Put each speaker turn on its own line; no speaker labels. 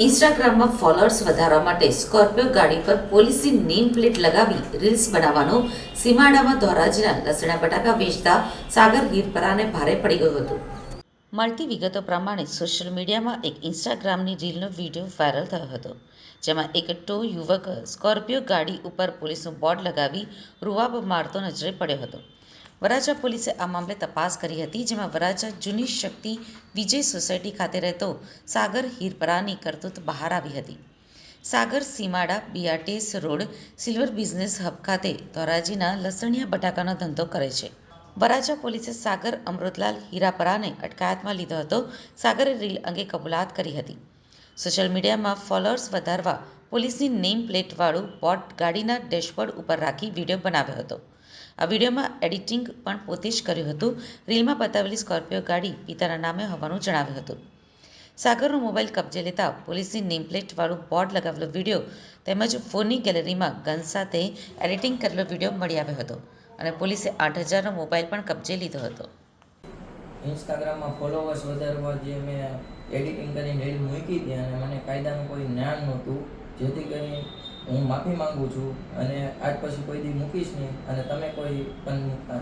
ઇન્સ્ટાગ્રામમાં ફોલોઅર્સ વધારવા માટે સ્કોર્પિયો ગાડી પર પોલીસની નેમ પ્લેટ લગાવી રીલ્સ બનાવવાનો સીમાડામાં ધોરાજીના લસણા બટાકા વેચતા સાગર હિરપરાને ભારે પડી ગયું હતું. મળતી વિગતો પ્રમાણે સોશિયલ મીડિયામાં એક ઇન્સ્ટાગ્રામની રીલનો વિડીયો વાયરલ થયો હતો, જેમાં એક યુવક સ્કોર્પિયો ગાડી ઉપર પોલીસનું બોર્ડ લગાવી રૂવાબ મારતો નજરે પડ્યો હતો. વરાછા પોલીસે આ મામલે તપાસ કરી હતી, જેમાં વરાછા જૂની શક્તિ વિજય સોસાયટી ખાતે રહેતો સાગર હિરપરાની કરતૂત બહાર આવી હતી. Sagar Simada BRTS road silver business hub ખાતે ધોરાજીના લસણિયા બટાકાનો ધંધો કરે છે. વરાછા પોલીસે સાગર અમૃતલાલ હિરાપરાને અટકાયતમાં લીધો હતો. સાગરે રીલ અંગે કબૂલાત કરી હતી. સોશિયલ મીડિયામાં ફોલોઅર્સ વધારવા પોલીસની નેમ પ્લેટવાળું બોર્ડ ગાડીના ડેશબોર્ડ ઉપર રાખી વિડીયો બનાવ્યો હતો. આ વિડીયોમાં એડિટિંગ પણ પોતે જ કર્યું હતું. રીલમાં બતાવેલી સ્કોર્પિયો ગાડી પિતાના નામે હોવાનું જણાવ્યું હતું. સાગરનો મોબાઈલ કબજે લેતા પોલીસની નેમપ્લેટવાળું બોર્ડ લગાવેલો વિડીયો તેમજ ફોનની ગેલેરીમાં ગન સાથે એડિટિંગ કરેલો વિડીયો મળી આવ્યો હતો અને પોલીસે 8,000નો મોબાઈલ પણ કબજે લીધો હતો.
ઇન્સ્ટાગ્રામમાં ફોલોવર્સ વધારવા જે મેં એડિટિંગ કરીને રીલ મૂકી હતી અને મને કાયદાનું કોઈ જ્ઞાન નહોતું, જેથી કરીને હું માફી માંગુ છું અને આજ પછી કોઈ દી મૂકીશ નહીં અને તમે કોઈ પણ